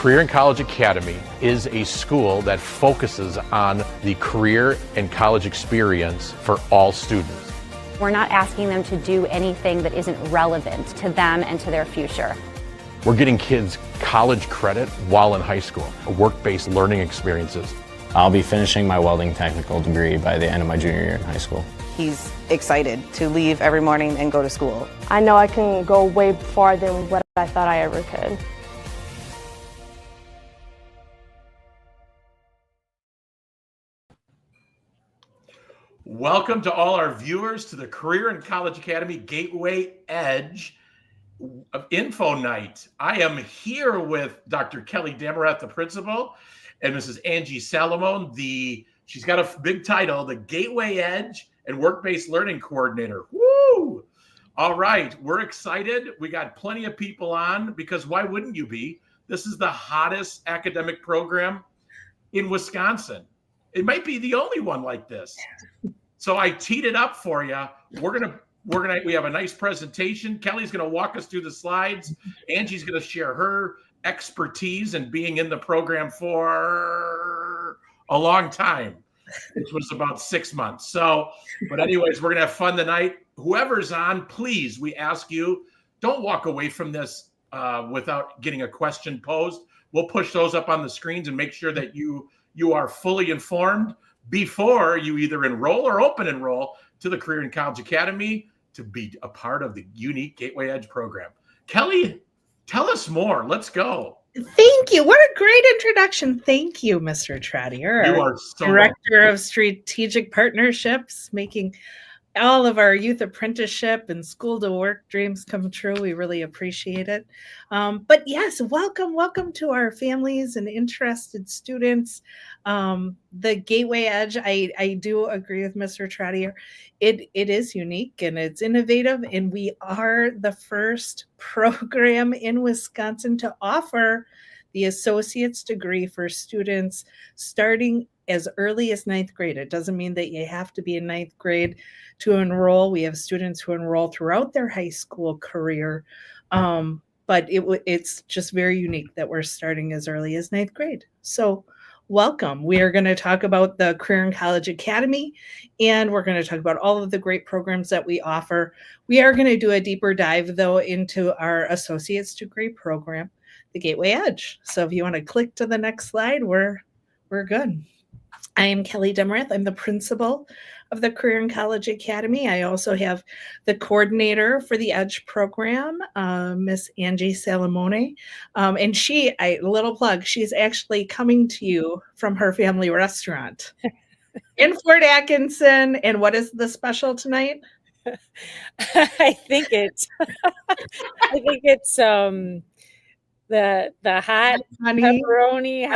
Career and College Academy is a school that focuses on the career and college experience for all students. We're not asking them to do anything that isn't relevant to them and to their future. We're getting kids college credit while in high school, work-based learning experiences. I'll be finishing my welding technical degree by the end of my junior year in high school. He's excited to leave every morning and go to school. I know I can go way farther than what I thought I ever could. Welcome to all our viewers to the Career and College Academy Gateway Edge Info Night. I am here with Dr. Kelly Demareth, the principal, and Mrs. Angie Salamone, she's got a big title, the Gateway Edge and Work-Based Learning Coordinator. Woo! All right, we're excited. We got plenty of people on because why wouldn't you be? This is the hottest academic program in Wisconsin. It might be the only one like this. So I teed it up for you. We have a nice presentation. Kelly's gonna walk us through the slides. Angie's gonna share her expertise in being in the program for a long time, which was about 6 months. But anyways, we're gonna have fun tonight. Whoever's on, please, we ask you, don't walk away from this without getting a question posed. We'll push those up on the screens and make sure that you are fully informed before you either enroll or open enroll to the Career and College Academy to be a part of the unique Gateway Edge program. Kelly, tell us more. Let's go. Thank you. What a great introduction. Thank you, Mr. Trotter. You are so Director of Strategic Partnerships, making all of our youth apprenticeship and school to work dreams come true. We really appreciate it. But yes, welcome to our families and interested students. The Gateway Edge, I do agree with Mr. Trotter. It is unique and it's innovative, and we are the first program in Wisconsin to offer the associate's degree for students starting as early as 9th grade. It doesn't mean that you have to be in 9th grade to enroll. We have students who enroll throughout their high school career, but it's just very unique that we're starting as early as 9th grade. So welcome. We are going to talk about the Career and College Academy, and we're going to talk about all of the great programs that we offer. We are going to do a deeper dive, though, into our associate's degree program, the Gateway Edge. So if you want to click to the next slide, we're good. I am Kelly Demareth. I'm the principal of the Career and College Academy. I also have the coordinator for the Edge program, Miss Angie Salamone. And little plug, she's actually coming to you from her family restaurant in Fort Atkinson. And what is the special tonight? I think it's the hot pepperoni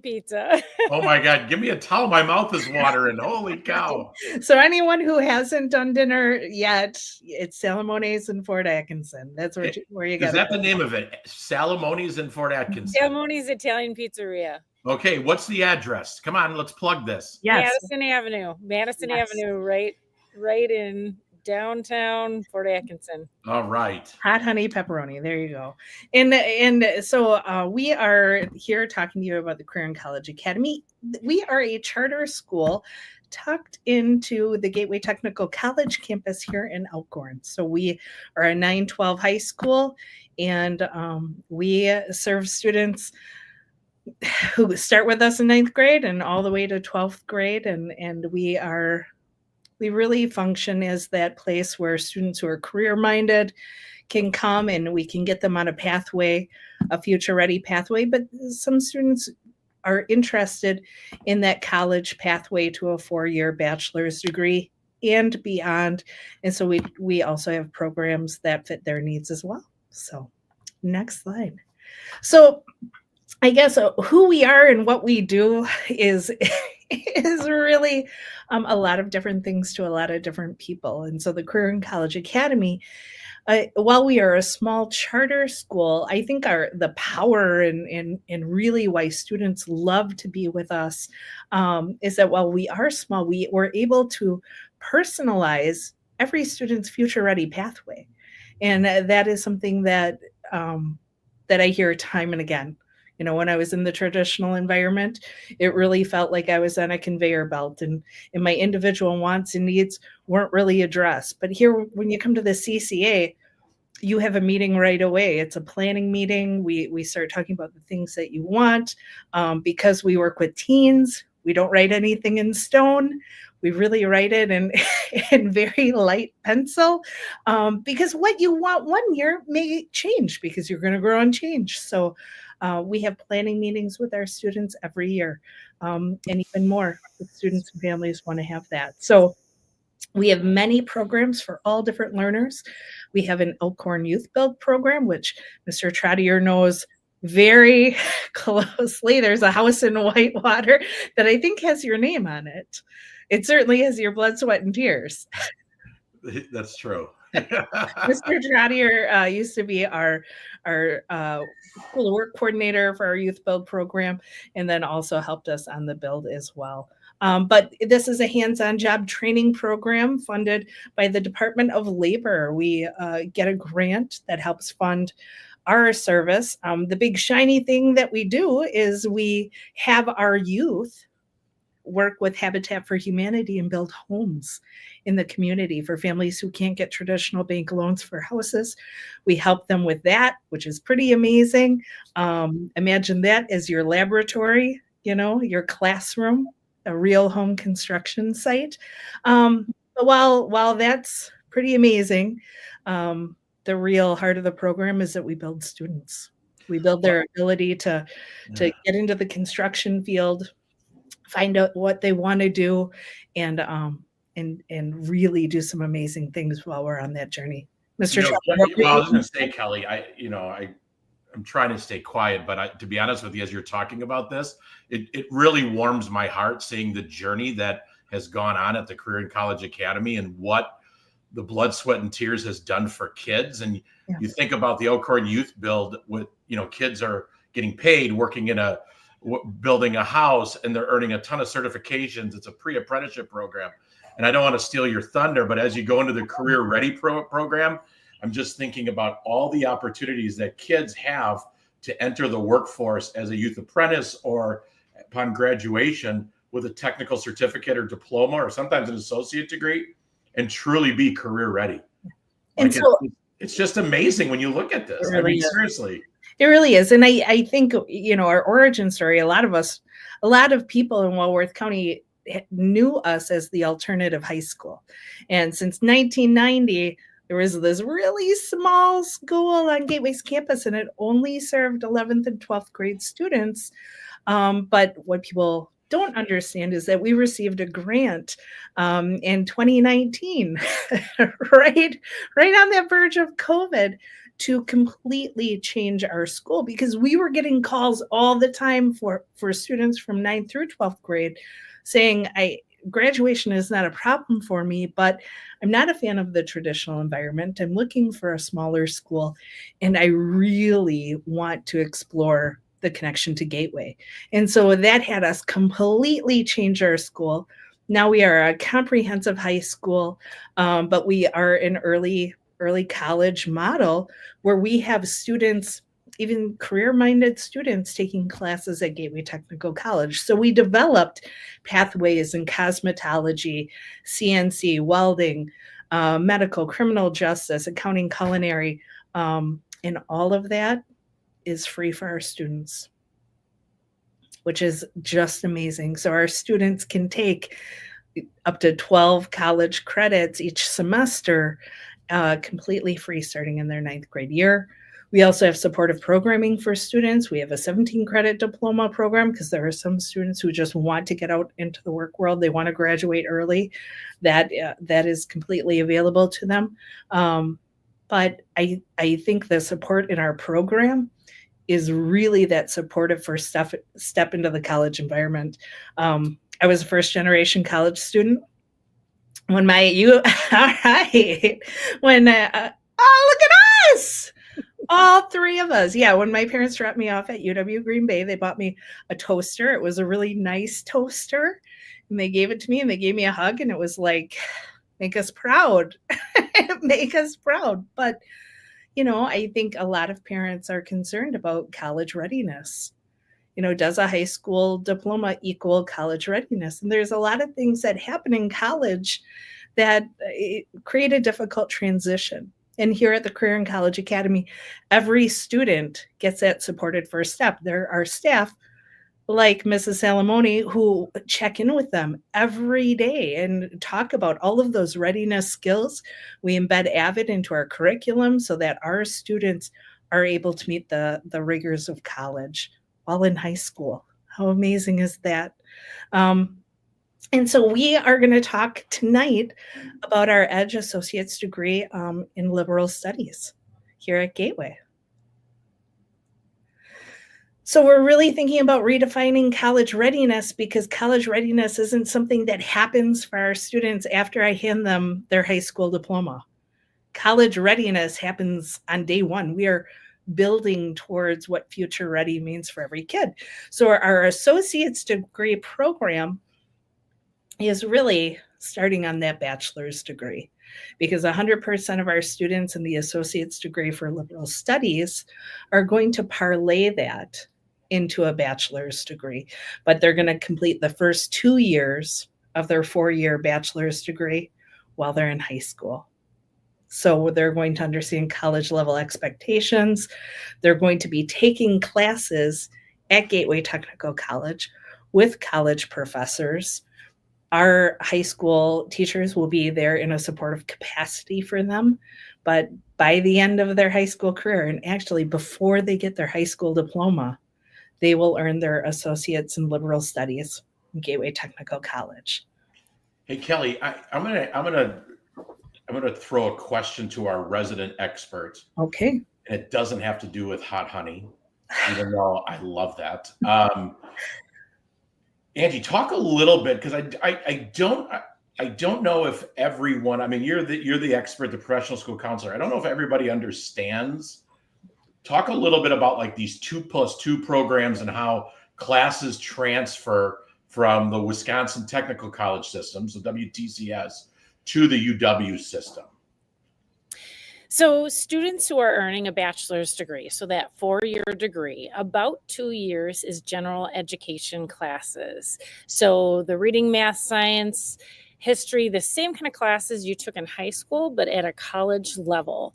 pizza. Oh my God, give me a towel. My mouth is watering. Holy cow. So anyone who hasn't done dinner yet, it's Salamone's in Fort Atkinson. That's where you got it. Is that the name of it? Salamone's in Fort Atkinson. Salamone's Italian Pizzeria. Okay, what's the address? Come on, let's plug this. Yes. Madison Avenue, right in downtown Fort Atkinson. All right. Hot honey pepperoni. There you go. And so we are here talking to you about the Career and College Academy. We are a charter school tucked into the Gateway Technical College campus here in Elkhorn. So we are a 9-12 high school, and we serve students who start with us in 9th grade and all the way to 12th grade. And we really function as that place where students who are career-minded can come and we can get them on a pathway, a future-ready pathway. But some students are interested in that college pathway to a 4-year bachelor's degree and beyond. And so we also have programs that fit their needs as well. So next slide. So I guess who we are and what we do is really a lot of different things to a lot of different people. And so the Career and College Academy, while we are a small charter school, I think the power and really why students love to be with us is that while we are small, we're able to personalize every student's future ready pathway. And that is something that I hear time and again When I was in the traditional environment, it really felt like I was on a conveyor belt, and my individual wants and needs weren't really addressed. But here, when you come to the CCA, you have a meeting right away. It's a planning meeting. We start talking about the things that you want. Because we work with teens, we don't write anything in stone. We really write it in, in very light pencil, because what you want one year may change because you're going to grow and change. So we have planning meetings with our students every year, and even more if students and families want to have that. So we have many programs for all different learners. We have an Elkhorn Youth Build program, which Mr. Trottier knows very closely. There's a house in Whitewater that I think has your name on it. It certainly has your blood, sweat, and tears. That's true. Mr. Trottier used to be our school work coordinator for our Youth Build program, and then also helped us on the build as well. But this is a hands-on job training program funded by the Department of Labor. We get a grant that helps fund our service. The big shiny thing that we do is we have our youth work with Habitat for Humanity and build homes in the community for families who can't get traditional bank loans for houses. We help them with that, which is pretty amazing. Imagine that as your laboratory, your classroom, a real home construction site. But while that's pretty amazing, the real heart of the program is that we build students. We build their ability to get into the construction field, find out what they want to do, and really do some amazing things while we're on that journey. Mr. Well, I was going to say, Kelly, I'm trying to stay quiet, but to be honest with you, as you're talking about this, it really warms my heart seeing the journey that has gone on at the Career and College Academy and what the blood, sweat, and tears has done for kids. And you think about the Elkhorn Youth Build with, kids are getting paid, working in building a house, and they're earning a ton of certifications. It's a pre-apprenticeship program. And I don't want to steal your thunder, but as you go into the Career Ready program, I'm just thinking about all the opportunities that kids have to enter the workforce as a youth apprentice or upon graduation with a technical certificate or diploma or sometimes an associate degree and truly be career ready. And so it's just amazing when you look at this. Really seriously. It really is. And I think, our origin story, a lot of people in Walworth County knew us as the alternative high school. And since 1990, there was this really small school on Gateway's campus, and it only served 11th and 12th grade students. But what people don't understand is that we received a grant in 2019, right on that verge of COVID, to completely change our school, because we were getting calls all the time for students from 9th through 12th grade saying, graduation is not a problem for me, but I'm not a fan of the traditional environment. I'm looking for a smaller school, and I really want to explore the connection to Gateway. And so that had us completely change our school. Now we are a comprehensive high school, but we are an early college model where we have students, even career-minded students, taking classes at Gateway Technical College. So we developed pathways in cosmetology, CNC, welding, medical, criminal justice, accounting, culinary, and all of that is free for our students, which is just amazing. So our students can take up to 12 college credits each semester, completely free starting in their 9th grade year. We also have supportive programming for students. We have a 17-credit diploma program because there are some students who just want to get out into the work world. They want to graduate early. That is completely available to them. But I think the support in our program is really that supportive first step into the college environment. I was a first-generation college student. When look at us! All three of us. Yeah, when my parents dropped me off at UW Green Bay, they bought me a toaster. It was a really nice toaster. And they gave it to me and they gave me a hug. And it was like, make us proud. Make us proud. But, I think a lot of parents are concerned about college readiness. Does a high school diploma equal college readiness? And there's a lot of things that happen in college that create a difficult transition. And here at the Career and College Academy, every student gets that supported first step. There are staff like Mrs. Salamoni who check in with them every day and talk about all of those readiness skills. We embed AVID into our curriculum so that our students are able to meet the rigors of college while in high school. How amazing is that? And so we are going to talk tonight about our EDGE Associate's degree in Liberal Studies here at Gateway. So we're really thinking about redefining college readiness, because college readiness isn't something that happens for our students after I hand them their high school diploma. College readiness happens on day one. We are building towards what future ready means for every kid. So our associate's degree program is really starting on that bachelor's degree, because 100% of our students in the associate's degree for liberal studies are going to parlay that into a bachelor's degree, but they're going to complete the first 2 years of their 4-year bachelor's degree while they're in high school. So they're going to understand college level expectations. They're going to be taking classes at Gateway Technical College with college professors. Our high school teachers will be there in a supportive capacity for them, but by the end of their high school career, and actually before they get their high school diploma, they will earn their associates in liberal studies in Gateway Technical College. Hey, Kelly, I'm gonna throw a question to our resident expert. Okay. And it doesn't have to do with hot honey, even though I love that. Angie, talk a little bit, because I don't know if everyone. I mean, you're the expert, the professional school counselor. I don't know if everybody understands. Talk a little bit about like these 2+2 programs and how classes transfer from the Wisconsin Technical College system, so WTCS, to the UW system. So students who are earning a bachelor's degree, so that 4-year degree, about 2 years is general education classes. So the reading, math, science, history, the same kind of classes you took in high school, but at a college level.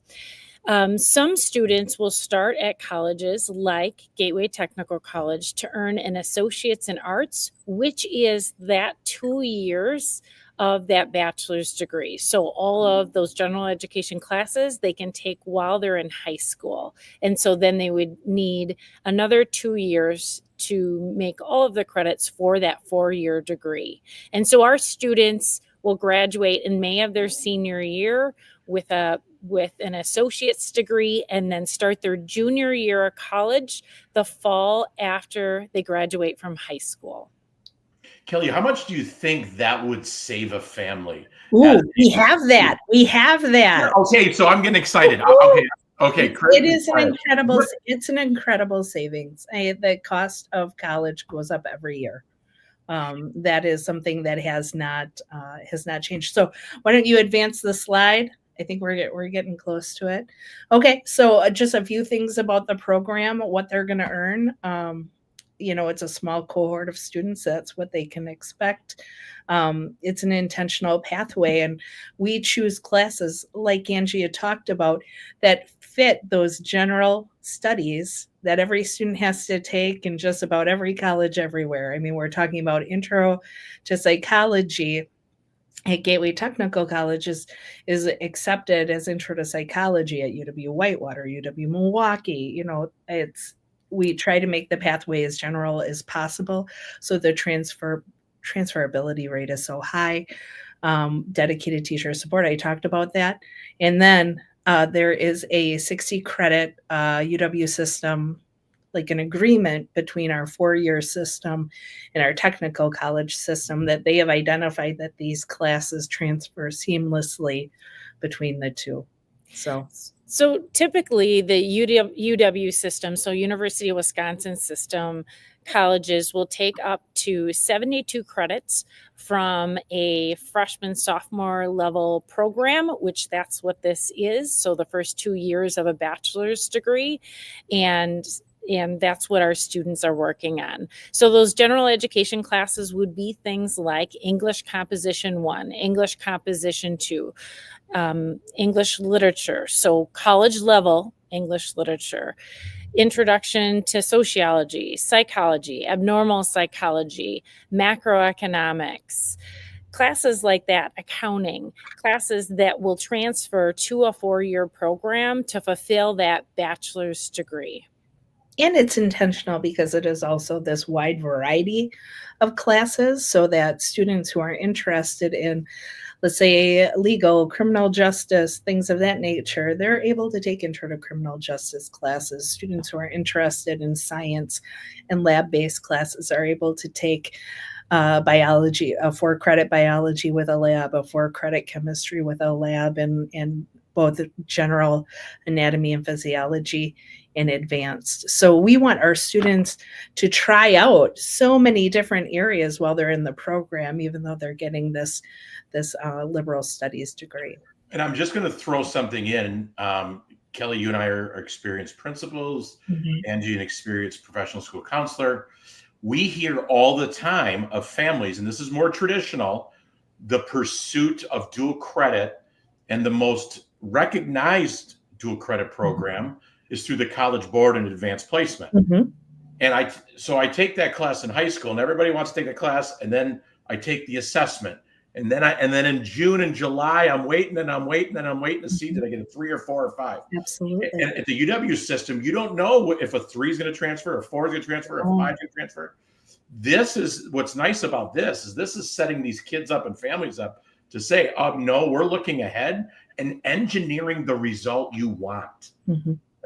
Some students will start at colleges like Gateway Technical College to earn an associate's in arts, which is that 2 years of that bachelor's degree. So all of those general education classes they can take while they're in high school. And so then they would need another 2 years to make all of the credits for that 4-year degree. And so our students will graduate in May of their senior year with an associate's degree, and then start their junior year of college the fall after they graduate from high school. Kelly, how much do you think that would save a family? Ooh, we have that. We have that. Okay, so I'm getting excited. Okay. It is an incredible savings. The cost of college goes up every year. That is something that has not changed. So why don't you advance the slide? I think we're getting close to it. Okay, so just a few things about the program, what they're going to earn. It's a small cohort of students. That's what they can expect. It's an intentional pathway, and we choose classes like Angie had talked about that fit those general studies that every student has to take in just about every college everywhere. I mean, we're talking about intro to psychology at Gateway Technical College is accepted as intro to psychology at UW Whitewater, UW Milwaukee. We try to make the pathway as general as possible, so the transferability rate is so high. Dedicated teacher support, I talked about that. And then there is a 60 credit UW system, like an agreement between our 4-year system and our technical college system, that they have identified that these classes transfer seamlessly between the two. So typically the UW system, so University of Wisconsin system colleges will take up to 72 credits from a freshman, sophomore level program, which that's what this is. So the first 2 years of a bachelor's degree. And and that's what our students are working on. So those general education classes would be things like English Composition 1, English Composition 2, English Literature, so college level English Literature, Introduction to Sociology, Psychology, Abnormal Psychology, Macroeconomics, classes like that, accounting, classes that will transfer to a 4-year program to fulfill that bachelor's degree. And it's intentional because it is also this wide variety of classes so that students who are interested in, let's say, legal, criminal justice, things of that nature, they're able to take intro to criminal justice classes. Students who are interested in science and lab-based classes are able to take biology, a 4-credit biology with a lab, a 4-credit chemistry with a lab, and both general anatomy and physiology in advanced. So we want our students to try out so many different areas while they're in the program, even though they're getting this liberal studies degree. And I'm just going to throw something in. Kelly, you and I are experienced principals, Angie, an experienced professional school counselor. We hear all the time of families, and this is more traditional, the pursuit of dual credit, and the most recognized dual credit program is through the College Board and Advanced Placement. And I take that class in high school, and everybody wants to take a class, and then I take the assessment. And then in June and July, I'm waiting to see did I get a 3 or 4 or 5. Absolutely. And at the UW system, you don't know if a 3 is going to transfer, a 4 is going to transfer, a 5 is going to transfer. This is what's nice about this is setting these kids up and families up to say, oh, no, we're looking ahead and engineering the result you want.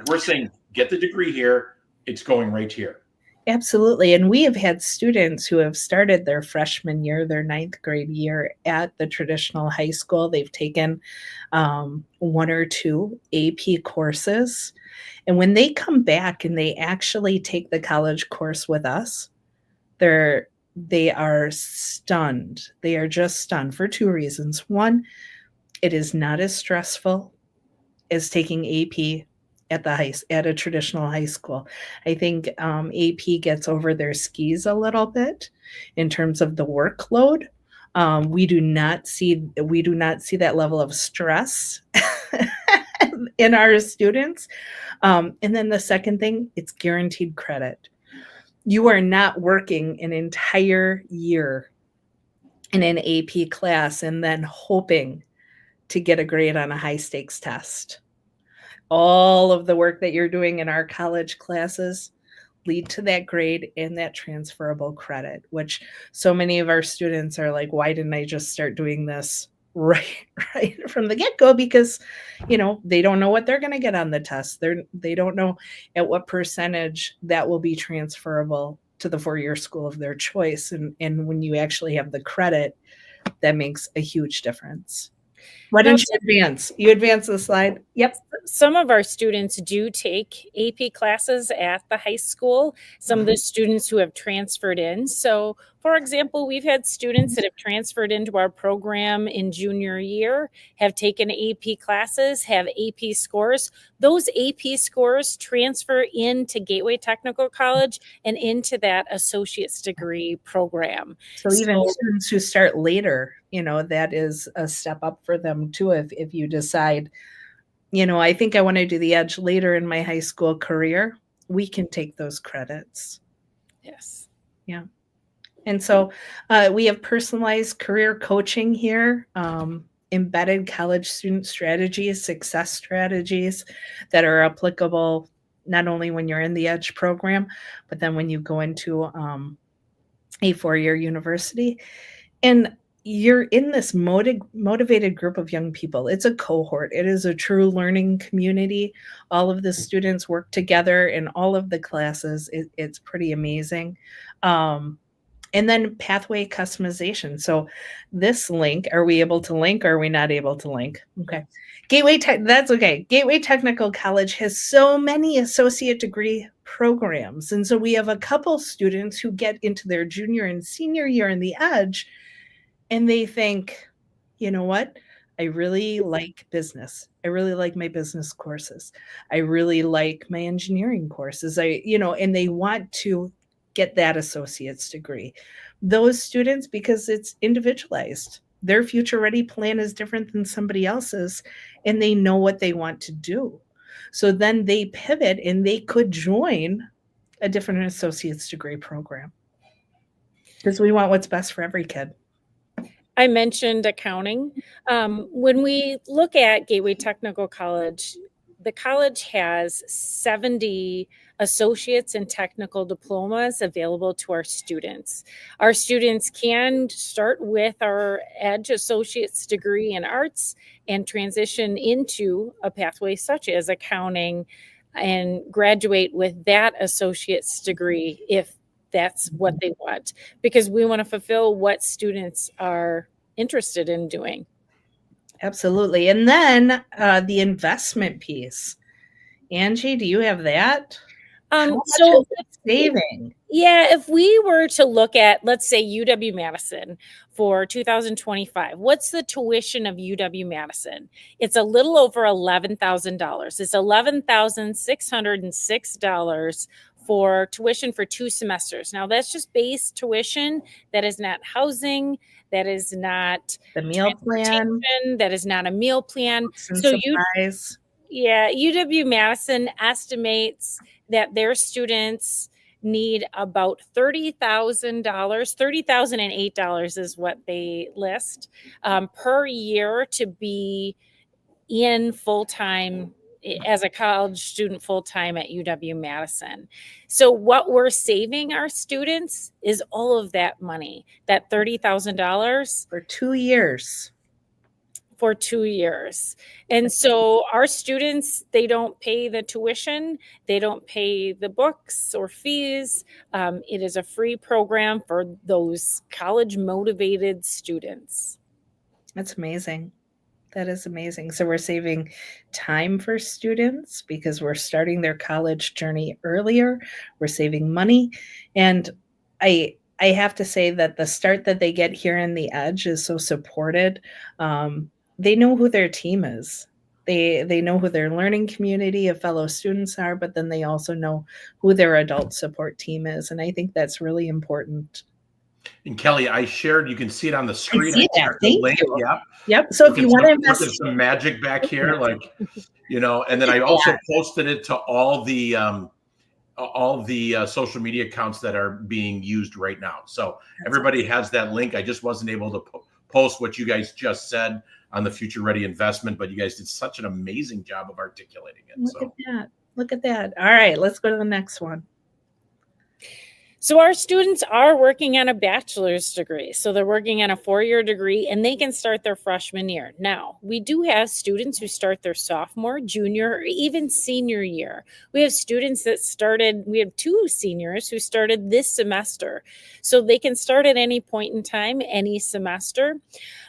We're saying, get the degree here, it's going right here. Absolutely. And we have had students who have started their freshman year, their 9th grade year at the traditional high school. They've taken 1 or 2 AP courses. And when they come back and they actually take the college course with us, they are stunned. They are just stunned for 2 reasons. One, it is not as stressful as taking AP at a traditional high school. I think AP gets over their skis a little bit in terms of the workload. We do not see that level of stress in our students. And then the second thing, it's guaranteed credit. You are not working an entire year in an AP class and then hoping to get a grade on a high stakes test. All of the work that you're doing in our college classes lead to that grade and that transferable credit, which so many of our students are like, why didn't I just start doing this right from the get-go? Because, they don't know what they're going to get on the test. They don't know at what percentage that will be transferable to the 4-year school of their choice. And when you actually have the credit, that makes a huge difference. Why don't you advance? You advance the slide. Yep. Some of our students do take AP classes at the high school. Some of the students who have transferred in. So, for example, we've had students that have transferred into our program in junior year, have taken AP classes, have AP scores. Those AP scores transfer into Gateway Technical College and into that associate's degree program. So even students who start later, that is a step up for them too. If you decide, I think I want to do the EDGE later in my high school career, we can take those credits. Yes. Yeah. And so we have personalized career coaching here, embedded college student strategies, success strategies that are applicable not only when you're in the EDGE program, but then when you go into a 4-year university. And you're in this motivated group of young people. It's a cohort. It is a true learning community. All of the students work together in all of the classes. It's pretty amazing. And then pathway customization. So this link, are we able to link or are we not able to link? Okay. That's okay. Gateway Technical College has so many associate degree programs. And so we have a couple students who get into their junior and senior year in the EDGE and they think, you know what? I really like business. I really like my business courses. I really like my engineering courses. And they want to get that associate's degree. Those students, because it's individualized, their future ready plan is different than somebody else's, and they know what they want to do. So then they pivot and they could join a different associate's degree program because we want what's best for every kid. I mentioned accounting. When we look at Gateway Technical College, the college has 70 associates and technical diplomas available to our students. Our students can start with our EDGE associate's degree in arts and transition into a pathway such as accounting and graduate with that associate's degree if that's what they want, because we want to fulfill what students are interested in doing. Absolutely. And then the investment piece. Angie, do you have that? How much is it saving? Yeah, if we were to look at, let's say, UW-Madison for 2025, what's the tuition of UW-Madison? It's a little over $11,000. It's $11,606 for tuition for 2 semesters. Now, that's just base tuition. That is not housing. That is not the meal plan. That is not a meal plan. So UW-Madison estimates that their students need about $30,000. $30,008 is what they list per year to be in full-time as a college student full-time at UW-Madison. So what we're saving our students is all of that money, that $30,000 for 2 years. For 2 years. And so our students, they don't pay the tuition, they don't pay the books or fees. It is a free program for those college motivated students. That's amazing. That is amazing. So we're saving time for students because we're starting their college journey earlier. We're saving money. And I have to say that the start that they get here in the EDGE is so supported. They know who their team is. They know who their learning community of fellow students are, but then they also know who their adult support team is. And I think that's really important. And Kelly, I shared, you can see it on the screen. I see that. Thank you. Yep. Yep. So if you want to invest, look at some magic back here, like, and then I also posted it to all the social media accounts that are being used right now. So everybody has that link. I just wasn't able to post what you guys just said on the Future Ready investment, but you guys did such an amazing job of articulating it. Look at that. All right, let's go to the next one. So our students are working on a bachelor's degree. So they're working on a 4-year degree and they can start their freshman year. Now, we do have students who start their sophomore, junior, or even senior year. We have students that we have 2 seniors who started this semester. So they can start at any point in time, any semester.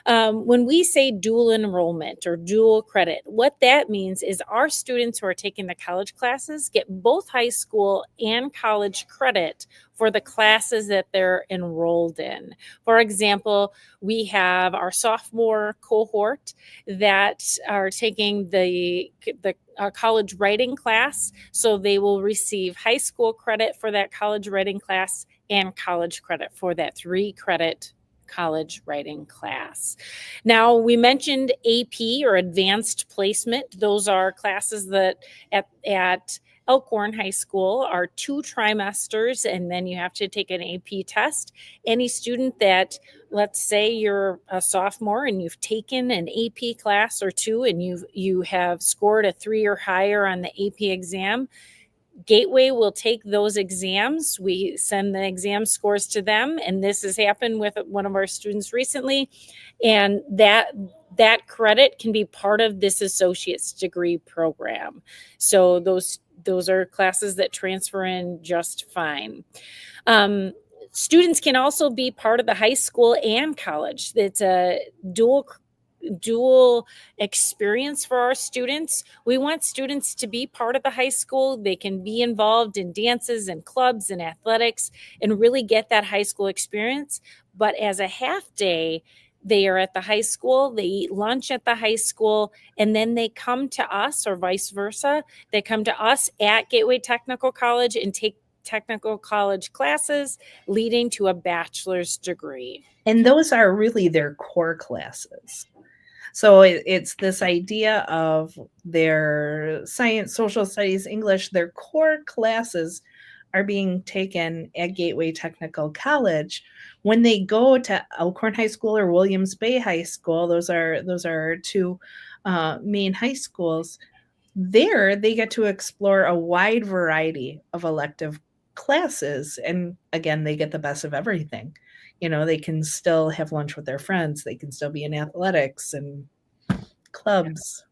When we say dual enrollment or dual credit, what that means is our students who are taking the college classes get both high school and college credit for the classes that they're enrolled in. For example, we have our sophomore cohort that are taking the college writing class. So they will receive high school credit for that college writing class and college credit for that 3-credit college writing class. Now, we mentioned AP or advanced placement. Those are classes that at Elkhorn High School are 2 trimesters, and then you have to take an AP test. Any student that, let's say you're a sophomore and you've taken an AP class or 2 and you have scored a 3 or higher on the AP exam, Gateway will take those exams. We send the exam scores to them, and this has happened with one of our students recently, and that credit can be part of this associate's degree program. So those are classes that transfer in just fine. Students can also be part of the high school and college. It's a dual experience for our students. We want students to be part of the high school. They can be involved in dances and clubs and athletics and really get that high school experience. But as a half day, They are at the high school, they eat lunch at the high school, and then they come to us, or vice versa. They come to us at Gateway Technical College and take technical college classes leading to a bachelor's degree. And those are really their core classes. So it's this idea of their science, social studies, English, their core classes are being taken at Gateway Technical College. When they go to Elkhorn High School or Williams Bay High School, those are two main high schools. There, they get to explore a wide variety of elective classes, and again, they get the best of everything. They can still have lunch with their friends. They can still be in athletics and clubs.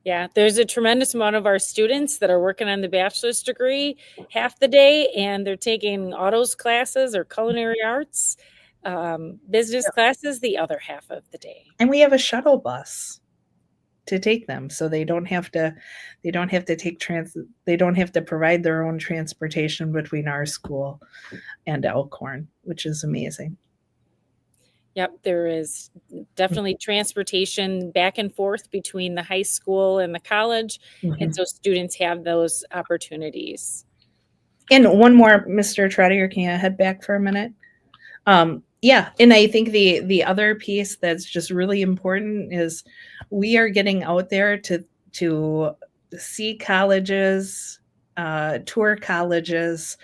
Yeah, there's a tremendous amount of our students that are working on the bachelor's degree half the day, and they're taking autos classes or culinary arts, business classes the other half of the day. And we have a shuttle bus to take them, so they don't have to provide their own transportation between our school and Elkhorn, which is amazing. Yep, there is definitely transportation back and forth between the high school and the college, and so students have those opportunities. And one more, Mr. Trotter, can you head back for a minute? Yeah, and I think the other piece that's just really important is we are getting out there to see colleges, tour colleges,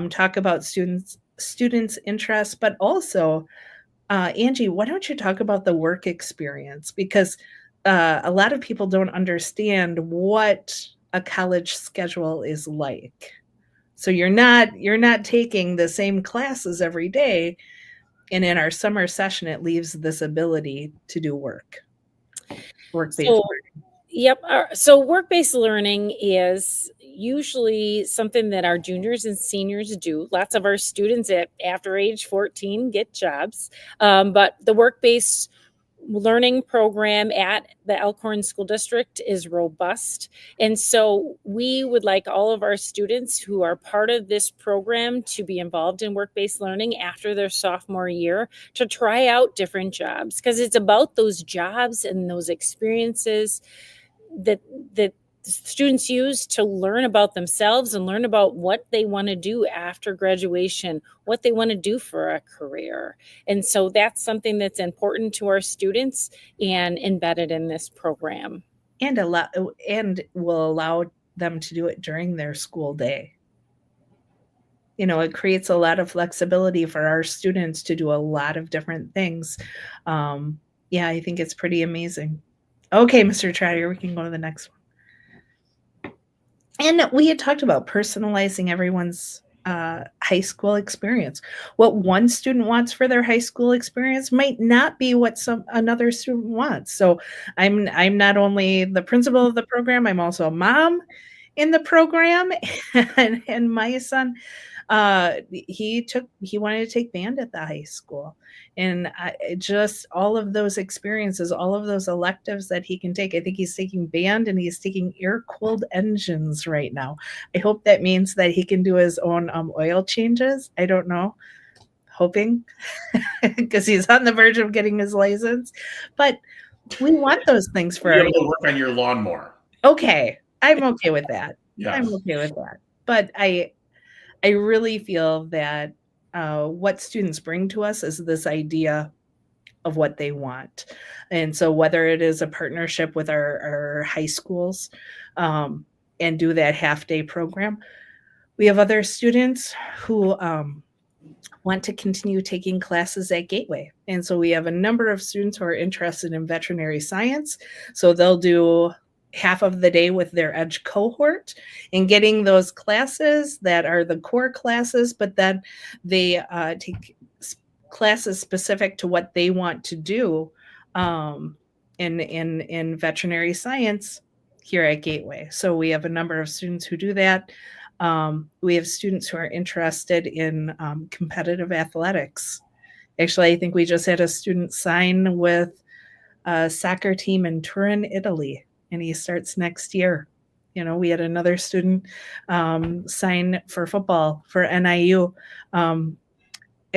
talk about students' interests, but also, Angie, why don't you talk about the work experience? Because a lot of people don't understand what a college schedule is like. So you're not taking the same classes every day. And in our summer session, it leaves this ability to do work-based learning. Yep. So work-based learning is usually something that our juniors and seniors do. Lots of our students after age 14 get jobs. But the work-based learning program at the Elkhorn School District is robust. And so we would like all of our students who are part of this program to be involved in work-based learning after their sophomore year to try out different jobs, because it's about those jobs and those experiences that students use to learn about themselves and learn about what they want to do after graduation, what they want to do for a career. And so that's something that's important to our students and embedded in this program. And will allow them to do it during their school day. It creates a lot of flexibility for our students to do a lot of different things. Yeah, I think it's pretty amazing. Okay, Mr. Trotter, we can go to the next one. And we had talked about personalizing everyone's high school experience. What one student wants for their high school experience might not be what another student wants. So I'm not only the principal of the program, I'm also a mom in the program. And my son, he wanted to take band at the high school. And just all of those experiences, all of those electives that he can take. I think he's taking band and he's taking air-cooled engines right now. I hope that means that he can do his own oil changes. I don't know. Hoping, because he's on the verge of getting his license. But we want those things for You're able to work on your lawnmower. Okay. I'm okay with that. Yes. I'm okay with that. But I really feel that what students bring to us is this idea of what they want. And so whether it is a partnership with our high schools and do that half-day program, we have other students who want to continue taking classes at Gateway. And so we have a number of students who are interested in veterinary science. So they'll do half of the day with their EDGE cohort and getting those classes that are the core classes, but then they take classes specific to what they want to do in veterinary science here at Gateway. So we have a number of students who do that. We have students who are interested in competitive athletics. Actually, I think we just had a student sign with a soccer team in Turin, Italy. And he starts next year. We had another student sign for football for NIU.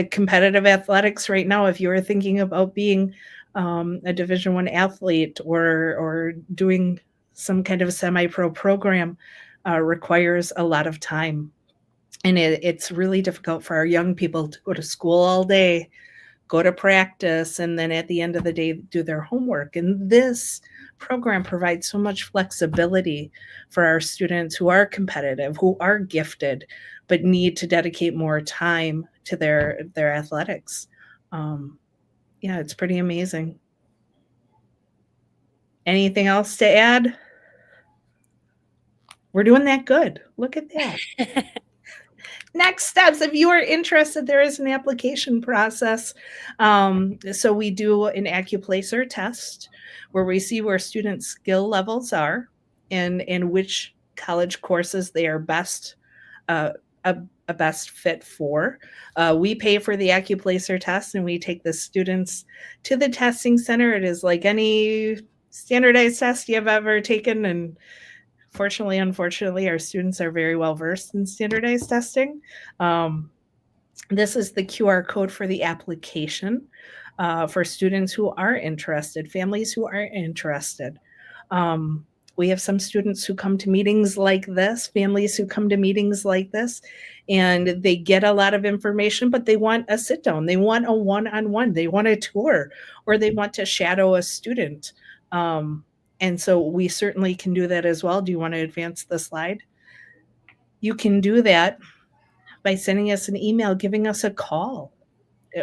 competitive athletics right now, if you are thinking about being a Division I athlete or doing some kind of semi-pro program, requires a lot of time. And it's really difficult for our young people to go to school all day, go to practice, and then at the end of the day, do their homework. And this program provides so much flexibility for our students who are competitive, who are gifted, but need to dedicate more time to their athletics. Yeah, it's pretty amazing. Anything else to add? We're doing that good. Look at that. Next steps, if you are interested, there is an application process. So we do an AccuPlacer test where we see where students' skill levels are and which college courses they are best a best fit for. We pay for the AccuPlacer test, and we take the students to the testing center. It is like any standardized test you've ever taken, and fortunately, unfortunately, our students are very well versed in standardized testing. This is the QR code for the application for students who are interested, families who are interested. We have some students who come to meetings like this, families who come to meetings like this, and they get a lot of information, but they want a sit down. They want a one-on-one. They want a tour, or they want to shadow a student. And so we certainly can do that as well. Do you want to advance the slide? You can do that by sending us an email, giving us a call.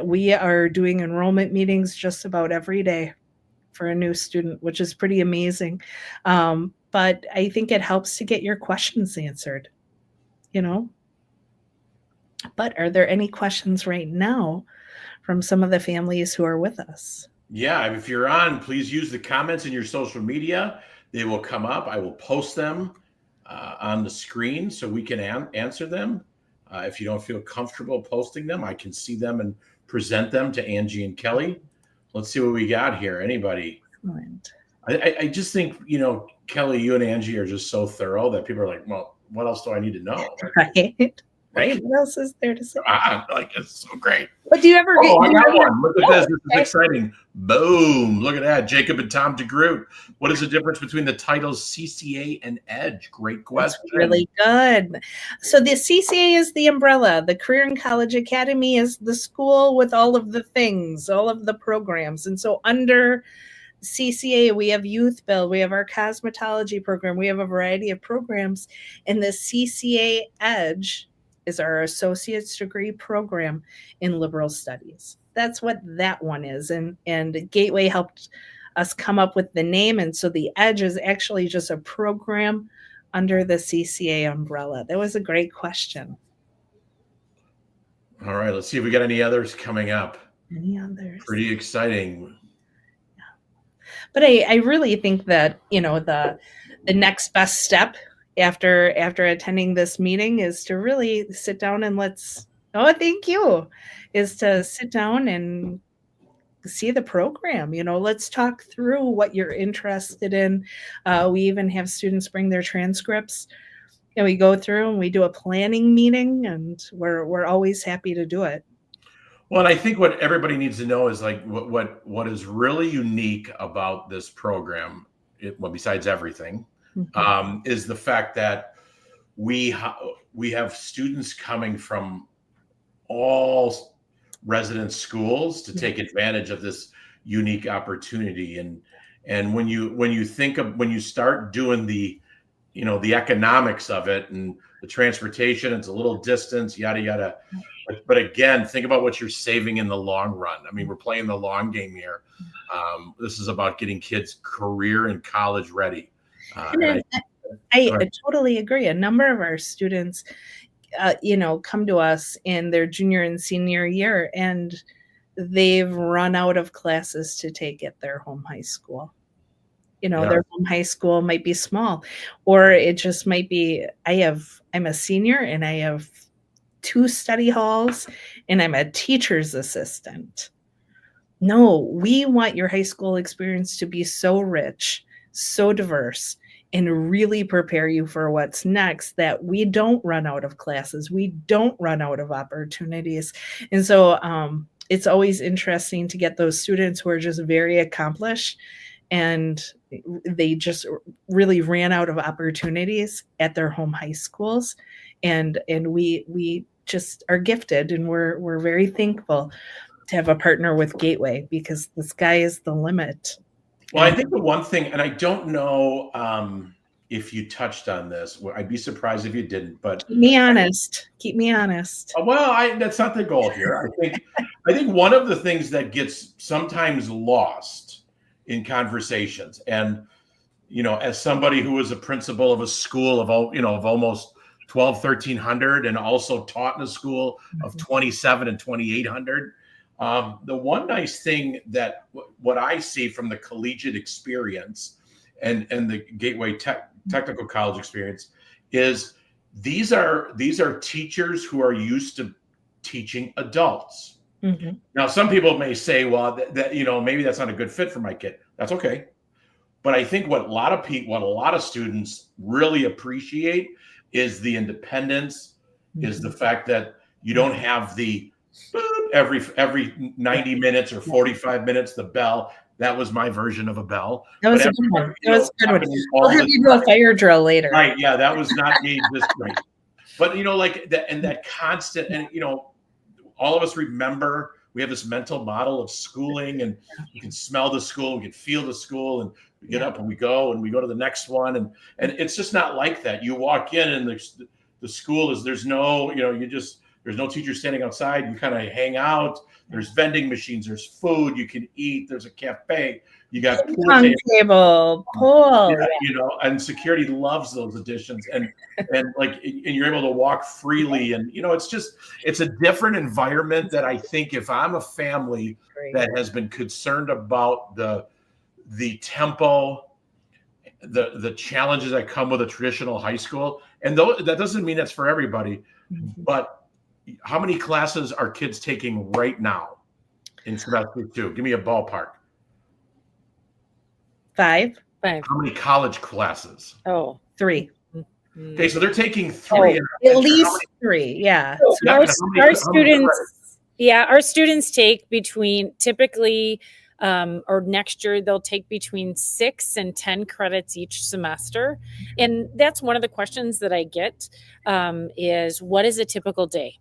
We are doing enrollment meetings just about every day for a new student, which is pretty amazing. But I think it helps to get your questions answered, you know? But are there any questions right now from some of the families who are with us? Yeah, if you're on, please use the comments in your social media. They will come up. I will post them on the screen so we can answer them. If you don't feel comfortable posting them, I can see them and present them to Angie and Kelly. Let's see what we got here. Anybody? Excellent. I just think, Kelly, you and Angie are just so thorough that people are like, well, what else do I need to know? Right. Right. What else is there to say? It's so great. But do you ever I got one. Look at this. This is exciting. Boom. Look at that. Jacob and Tom DeGroot. What is the difference between the titles CCA and EDGE? Great question. That's really good. So the CCA is the umbrella. The Career and College Academy is the school with all of the things, all of the programs. And so under CCA, we have Youth Build, we have our cosmetology program, we have a variety of programs. And the CCA EDGE is our associate's degree program in liberal studies. That's what that one is. And Gateway helped us come up with the name. And so the EDGE is actually just a program under the CCA umbrella. That was a great question. All right, let's see if we got any others coming up. Any others? Pretty exciting. Yeah. But I really think that, the next best step after attending this meeting is to really sit down and is to sit down and see the program. Let's talk through what you're interested in. We even have students bring their transcripts, and we go through and we do a planning meeting, and we're always happy to do it. Well, and I think what everybody needs to know is like what is really unique about this program, besides everything, is the fact that we have students coming from all resident schools to take advantage of this unique opportunity. And when you start doing the economics of it and the transportation, it's a little distance, yada yada. But again, think about what you're saving in the long run. I mean, we're playing the long game here. This is about getting kids career and college ready. I totally agree. A number of our students, come to us in their junior and senior year, and they've run out of classes to take at their home high school. Their home high school might be small, or it just might be, I'm a senior and I have 2 study halls and I'm a teacher's assistant. No, we want your high school experience to be so rich, so diverse, and really prepare you for what's next, that we don't run out of classes, we don't run out of opportunities. And so it's always interesting to get those students who are just very accomplished and they just really ran out of opportunities at their home high schools. And we just are gifted, and we're very thankful to have a partner with Gateway, because the sky is the limit. Well, I think the one thing, and I don't know if you touched on this, I'd be surprised if you didn't, but keep me honest. Keep me honest. Well, that's not the goal here. I think one of the things that gets sometimes lost in conversations, and as somebody who was a principal of a school of almost 1,300 and also taught in a school of 27 and 2,800. The one nice thing that what I see from the collegiate experience and the Gateway Technical College experience is these are teachers who are used to teaching adults. Mm-hmm. Now, some people may say, well, that maybe that's not a good fit for my kid. That's okay. But I think what a lot of students really appreciate is the independence, is the fact that you don't have the every 90 minutes or 45 minutes, the bell. That was my version of a bell. That was a good one. That was a good one. We'll have you do a fire drill later. Right. Yeah, that was not me this right. But like that, and that constant, and all of us remember we have this mental model of schooling, and you can smell the school, we can feel the school, and we get up and we go to the next one, and it's just not like that. You walk in and the school is, there's no there's no teacher standing outside. You kind of hang out. There's vending machines. There's food you can eat. There's a cafe. You got pool pool. Yeah, and security loves those additions, and you're able to walk freely, and it's a different environment that I think if I'm a family that has been concerned about the tempo, the challenges that come with a traditional high school, and that doesn't mean that's for everybody, but how many classes are kids taking right now in semester 2? Give me a ballpark. 5. How many college classes? 3. Okay, so they're taking 3. At least 3, yeah. So our students take between typically, or next year they'll take between 6 and 10 credits each semester. And that's one of the questions that I get is, what is a typical day?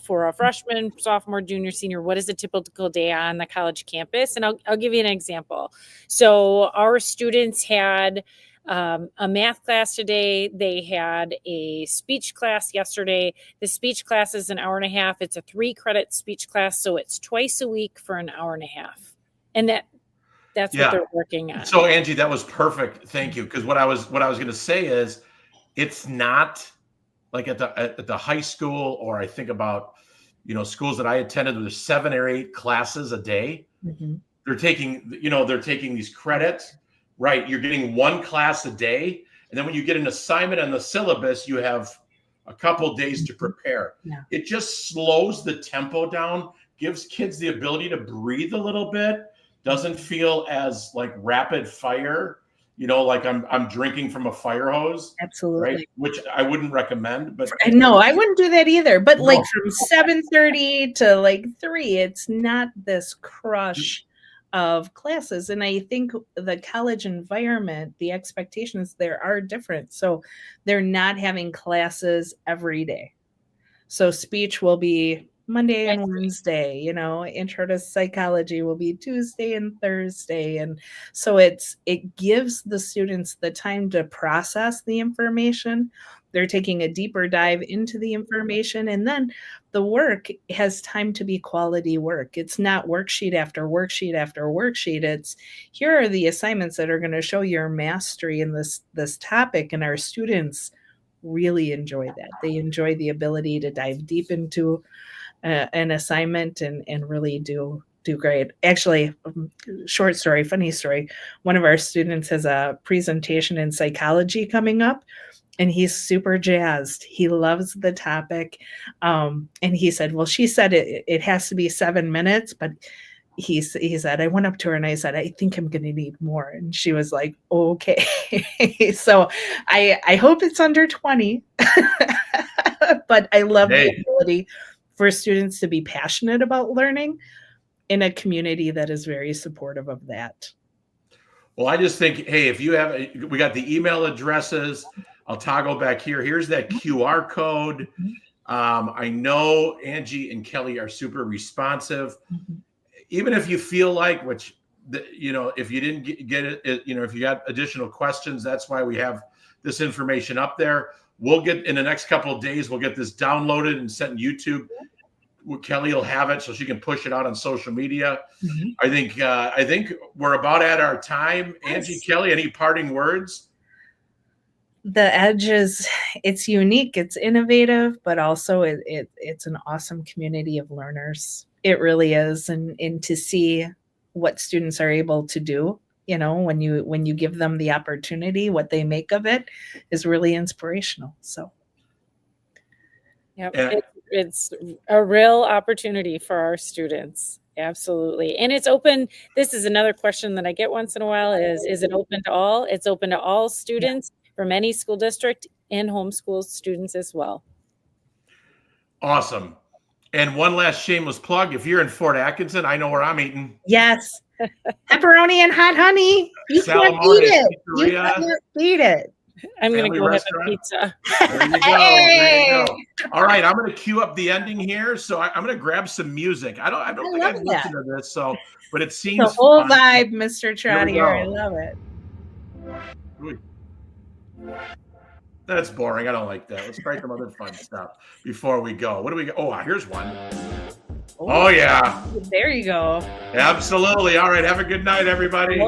For a freshman, sophomore, junior, senior, what is a typical day on the college campus? And I'll give you an example. So our students had a math class today. They had a speech class yesterday. The speech class is an hour and a half. It's a 3-credit speech class. So it's twice a week for an hour and a half. And that's what they're working on. So Angie, that was perfect. Thank you. Because what I was going to say is, it's not like at the high school, or I think about, schools that I attended, there's 7 or 8 classes a day. Mm-hmm. They're taking these credits, right? You're getting 1 class a day. And then when you get an assignment on the syllabus, you have a couple days to prepare. Yeah. It just slows the tempo down, gives kids the ability to breathe a little bit, doesn't feel as like rapid fire, like I'm drinking from a fire hose. Absolutely. Right? Which I wouldn't recommend. But no, I wouldn't do that either. But from 7:30 to 3, it's not this crush of classes. And I think the college environment, the expectations there are different. So they're not having classes every day. So speech will be Monday and Wednesday, intro to psychology will be Tuesday and Thursday. And so it gives the students the time to process the information. They're taking a deeper dive into the information, and then the work has time to be quality work. It's not worksheet after worksheet after worksheet. It's, here are the assignments that are going to show your mastery in this topic, and our students really enjoy that. They enjoy the ability to dive deep into an assignment and really do great. Actually, short story, funny story. One of our students has a presentation in psychology coming up, and he's super jazzed. He loves the topic. And he said, well, she said it has to be 7 minutes, but he said, I went up to her and I said, I think I'm going to need more. And she was like, okay. So I hope it's under 20, but I love the ability for students to be passionate about learning in a community that is very supportive of that. Well, I just think, hey, if you have, we got the email addresses. I'll toggle back here. Here's that QR code. I know Angie and Kelly are super responsive. Even if you feel like, which, if you didn't get it, if you got additional questions, that's why we have this information up there. We'll get, in the next couple of days, we'll get this downloaded and sent on YouTube. Kelly will have it so she can push it out on social media. I think we're about at our time. Angie, Kelly, any parting words? The Edge it's unique, it's innovative, but also it's an awesome community of learners. It really is. And to see what students are able to do, when you give them the opportunity, what they make of it is really inspirational. So it's a real opportunity for our students. Absolutely. And it's open. This is another question that I get once in a while is it open to all? It's open to all students from any school district and homeschool students as well. Awesome. And one last shameless plug. If you're in Fort Atkinson, I know where I'm eating. Yes. Pepperoni and hot honey. You can't beat it. You can't beat it. I'm going to go have a pizza. There you go. There you go. All right. I'm going to cue up the ending here. So I'm going to grab some music. I don't think I've listened to this. So, but it seems the whole vibe, Mr. Trottier. I love it. That's boring. I don't like that. Let's try some other fun stuff before we go. What do we go? Oh, here's one. Oh, yeah. There you go. Absolutely. All right. Have a good night, everybody.